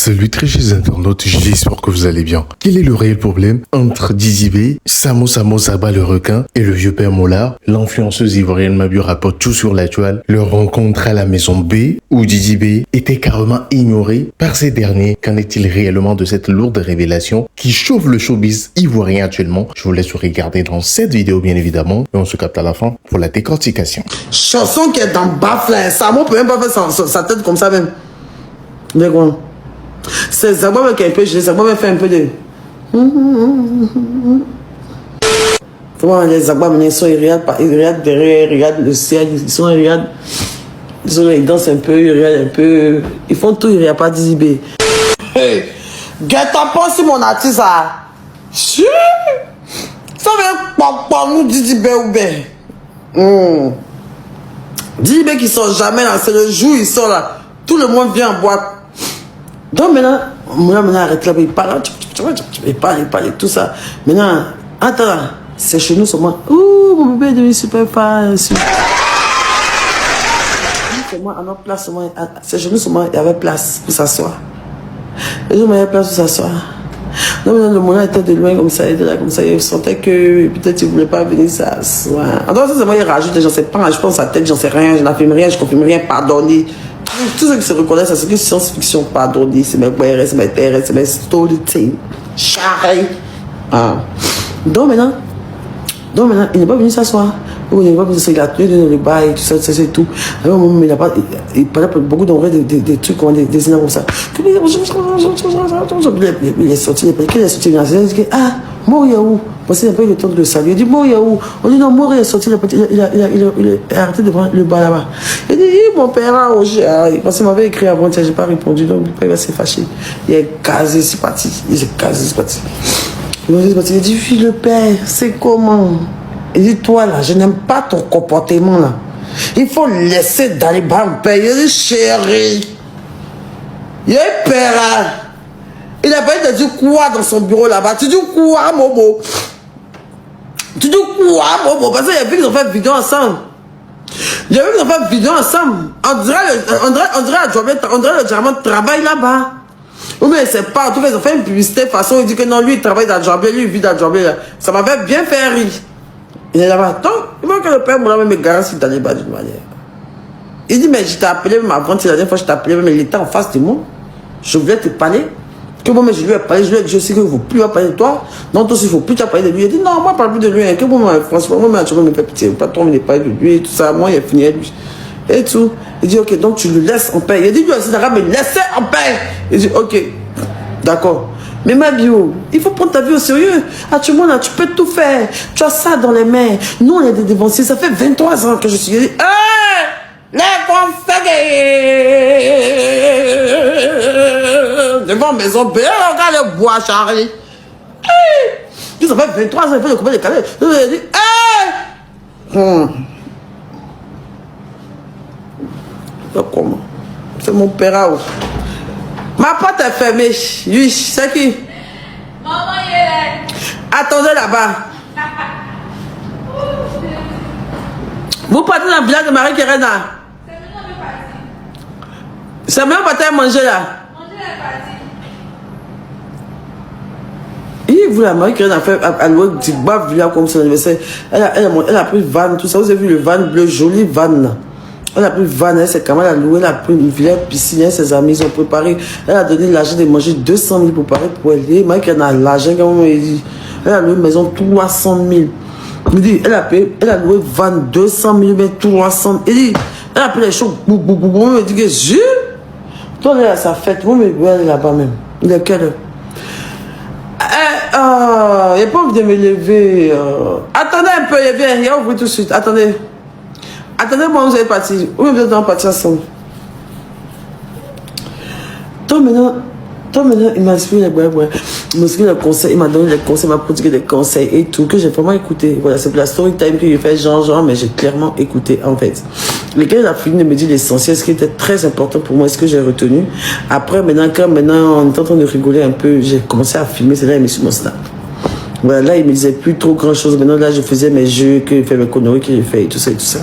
Salut très chers internautes, j'espère que vous allez bien. Quel est le réel problème entre Didi B, Samo Zaba le requin et le vieux père Mollard? L'influenceuse ivoirienne Mabu rapporte tout sur la toile. Leur rencontre à la maison B, où Didi B était carrément ignoré par ces derniers. Qu'en est-il réellement de cette lourde révélation qui chauffe le showbiz ivoirien actuellement? Je vous laisse regarder dans cette vidéo bien évidemment et on se capte à la fin pour la décortication. Chanson qui est dans Baflin, Samo peut même pas faire sa tête comme ça même. D'accord. C'est Zaba qui est un peu gelé, Zaba fait un peu de... Comment les Zaba, ils sont regardent derrière, ils regardent le ciel, ils regardent, ils dansent un peu, ils regardent un peu, ils font tout, il n'y a pas d'Izibé. Hey, guet-apens si mon artiste a... Ça veut pas nous Dizibé ou bien. Dizibé qui sort jamais là, c'est le jour il sort là, tout le monde vient en boîte. Donc maintenant, arrête là, il parle, il parle, tout ça. Maintenant, attends là, c'est chez nous seulement. Ouh, mon bébé est devenu super fan. C'est moi, à notre place seulement, c'est chez nous seulement, il y avait place pour s'asseoir. Les gens avaient place pour s'asseoir. Donc maintenant, le moulin était de loin comme ça, il était là comme ça, il sentait que peut-être il ne voulait pas venir s'asseoir. En tout cas, c'est moi, il rajoute, j'en sais pas, je pense à tête, j'en sais rien, je n'affirme rien, je confirme rien, pardonnez. Tous ceux qui se reconnaissent à ce que science-fiction, pardonnez, c'est mes BRS, c'est mes TRS, c'est mes storytelling. Charré. Ah. Donc maintenant, il n'est pas venu s'asseoir. Il n'est pas venu s'asseoir, il a tenu dans le bail, tout ça, c'est tout. Alors, il parlait beaucoup d'envers des trucs, des énerves comme ça. Il est sorti, il a dit, ah, Mort Yahoo. Parce qu'il n'a pas eu le temps de le saluer. Il dit, Mort Yahoo. On dit, non, Mort est sorti, il a arrêté de prendre le bas là-bas. Il dit, mon père a Roger. Parce qu'il m'avait écrit avant, je n'ai pas répondu, donc il va se fâcher. Il est casé, c'est parti. Il est casé, c'est parti. Il dit, oui, le père, c'est comment? Il dit, toi là, je n'aime pas ton comportement là. Il faut laisser dans les bras mon père. Il dit, chérie, il est père là. Il n'a pas dit quoi dans son bureau là-bas. Tu dis quoi, Momo? Tu dis quoi, Momo? Parce qu'il y a vu qu'ils ont fait vidéo ensemble. J'ai vu qu'ils ont fait vidéo ensemble. On dirait le Germain travaille là-bas. Oui, mais c'est pas. En tout cas, ils ont fait une publicité de façon. Il dit que non, lui, il travaille dans le Jamblé, lui, il vit dans le Jamblé. Ça m'avait bien fait rire. Il est là-bas. Donc, il faut que le père Moula me garantit dans les bas d'une manière. Il dit, mais je t'ai appelé même avant, la dernière fois je t'ai appelé, mais il était en face de moi. Je voulais te parler. Que moi, mais je lui ai parlé, je sais qu'il ne faut plus parler de toi. Non, toi aussi, il ne faut plus parler de lui. Il dit, non, moi, je ne parle plus de lui. Que moi, franchement, moi, tu me fais pitié. Pas trop, il n'est pas de lui, tout ça. Moi, il est fini avec lui. Et tout. Il dit, ok, donc tu le laisses en paix. Il dit, lui aussi, d'accord, mais laissez en paix. Il dit, ok, d'accord. Mais ma bio, il faut prendre ta vie au sérieux. Actuellement, là, tu peux tout faire. Tu as ça dans les mains. Nous, on est des dévanciers. Ça fait 23 ans que je suis. Hey, les conseils devant maison, bien, regarde le bois, Charlie. Hey, ça fait 23 ans, il faut le couper les calais. Il dit, hey! Comment? C'est mon père. Ma porte est fermée. Oui, c'est qui? Maman, il est là. Attendez là-bas. Vous partez dans le village de Marie-Kérena? C'est même pas à manger là. Manger est parti. Et vous, la Marie-Kérena a fait à l'ouest du bas village comme son anniversaire. Elle a pris van, tout ça. Vous avez vu le van bleu, joli van là. Elle a pris van, elle s'est quand même loué, elle a pris une villa piscine, ses amis, ils ont préparé. Elle a donné l'argent de manger 200 000 pour préparer pour elle. Marie-Kérena a l'argent, comme elle dit. Elle a loué une maison 300 000. Il dit, elle a loué van 200 000, mais 300 000. Il dit, elle a pris les choses, boum, elle dit que je. Toi, elle a sa fête, vous, mais elle est là-bas même. Il est quelle heure? Il n'y a pas envie de me lever. Attendez un peu, il a ouvert tout de suite. Attendez. Attendez-moi, vous allez partir. Oui, vous êtes partir ensemble. Toi, maintenant, il m'a expliqué les conseils, il m'a donné les conseils, il m'a prodigué des conseils et tout, que j'ai vraiment écouté. Voilà, c'est pour la story time que j'ai fait, genre, mais j'ai clairement écouté, en fait. Lequel il a fini de me dire l'essentiel, ce qui était très important pour moi, ce que j'ai retenu. Après, maintenant, on est en train de rigoler un peu, j'ai commencé à filmer, c'est là, il me sur mon snap. Voilà, là, il me disait plus trop grand chose. Maintenant, là, je faisais mes jeux, que je fais mes conneries que j'ai fait et tout ça et tout ça.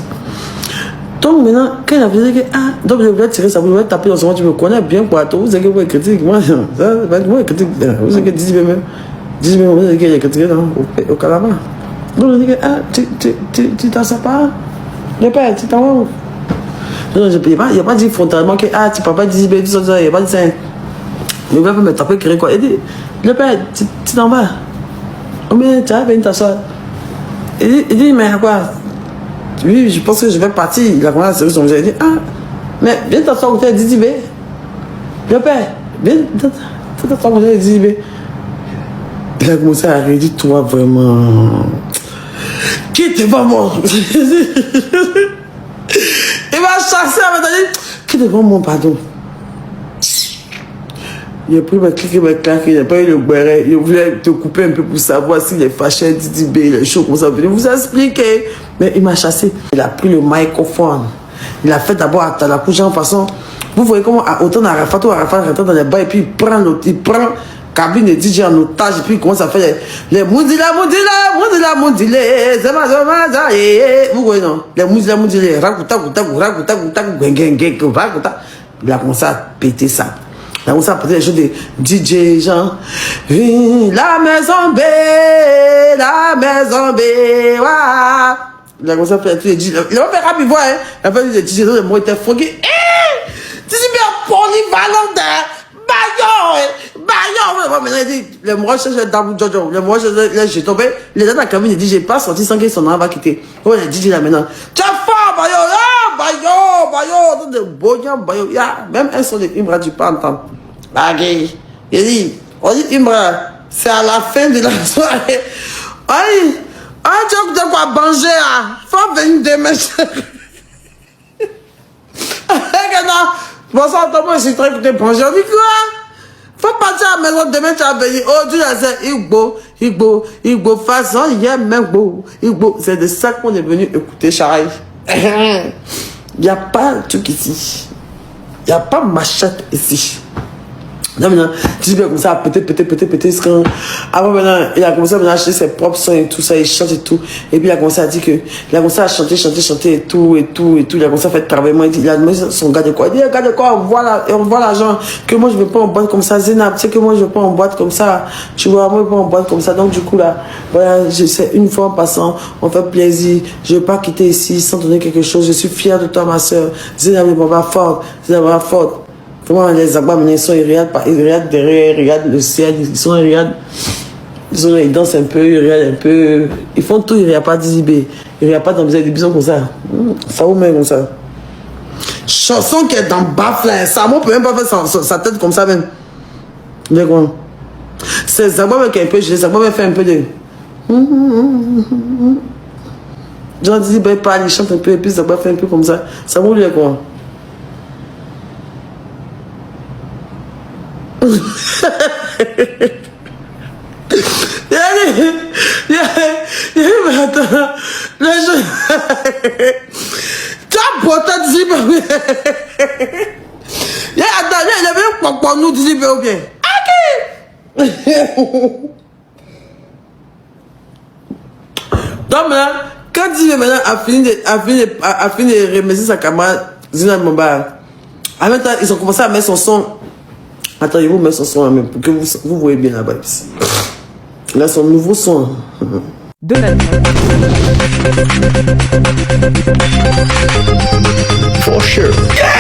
Donc maintenant, quand il a dit que, ah, donc je voulais tirer ça, vous voulez taper dans son ventre, tu me connais bien quoi, vous savez que vous êtes critique, moi, critique, vous savez que 10 même, vous savez qu'il est critiqué au Calama. Donc je dis que, ah, tu t'en sors pas, le père, tu t'en vas où? Non, il n'y a pas dit frontalement que, ah, tu ne peux pas dire, il n'y a pas dit ça. Le gars peut me taper, créer quoi, il dit, le père, tu t'en vas. Oh, mais tu as venir t'asseoir. Il dit, mais quoi? Oui, je pense que je vais partir. Il a commencé à serrer son visage. Il dit, ah, mais viens t'asseoir au côté de Didi B. Le père, viens t'asseoir au côté de Didi B. Il a commencé à rire. Il dit, toi, vraiment. Qui t'es pas mort? Il m'a chassé à me dire, qui t'es pas mort, pardon? Il a pris ma clique et ma claque, il n'a pas eu le béret. Il voulait te couper un peu pour savoir s'il est fâché, Didi B, il est chaud, comme ça. Il vous a expliqué. Mais il m'a chassé. Il a pris le microphone. Il a fait d'abord à la couche en façon. Vous voyez comment, autant d'Arafat ou Arafat rentre dans les bas et puis il prend cabine de DJ en otage et puis il commence à faire les moudila, c'est ma. Vous voyez non? Les moudila, rakuta, il a commencé à péter ça. Il a commencé à péter les choses de DJ, genre, la maison B, waouh. Il a commencé à faire tous les DJ. Il a fait rapide, hein. Il a fait des DJ, les mots étaient fogués. Tu dis bien polyvalent, Bayon. Maintenant, il dit, les mots cherchent Dabou Jojo. Les mots cherchent, j'ai tombé. Les gens dans la cabine, ils disent, j'ai pas sorti sans que son nom va quitter. Oh, les DJ là maintenant. Tu es fort, Bayon. Même un son de Imbra, tu peux entendre. Bagay. Il dit, on dit Imbra, c'est à la fin de la soirée. Aïe. Ah, tu as quoi manger, hein? Faut venir demain. Bon, ça, moi, je suis très écouté manger. On dit quoi? Faut partir à la maison demain, tu vas venir. Oh, tu as dit, Igbo, façon, il y a même Igbo. C'est de ça qu'on est venu écouter, Charaï. Il n'y a pas de truc ici. Il n'y a pas machette ici. Non, maintenant, tu dis comme ça, péter. Avant, maintenant, il a commencé à acheter ses propres sons et tout ça, il chante et tout. Et puis, il a commencé à dire que, il a commencé à chanter et tout. Il a commencé à faire travail. Il a demandé son gars de quoi. Il dit, gars de quoi, on voit l'argent. Que moi, je ne veux pas en boîte comme ça. Zénab, tu sais que moi, je ne veux pas en boîte comme ça. Tu vois, moi, je ne veux pas en boîte comme ça. Donc, du coup, là, voilà, je sais, une fois en passant, on fait plaisir. Je ne veux pas quitter ici sans donner quelque chose. Je suis fier de toi, ma soeur. Zénab, il va fort. Comment les Abba, ils sont regardent derrière, ils regardent le ciel, ils dansent un peu, ils regardent un peu, ils font tout, il n'y a pas d'Izibé, il n'y a pas d'embusée, des bisons comme ça. Ça vous met comme ça. Chanson qui est dans Baflin, Samo peut même pas faire sa tête comme ça même. D'accord. C'est Zabba qui est un peu gelé, Zabba fait un peu de. Jean Dizibé parle, il chante un peu, et puis Zabba fait un peu comme ça. Ça vous dit quoi? Donc maintenant, quand Dieu maintenant a fini de remercier sa camarade Zina Mamba, en même temps, ils ont commencé à mettre son son. Attendez, vous mettez son son là même pour que vous voyez bien là-bas. Là, son nouveau son. De la For sure. Yeah!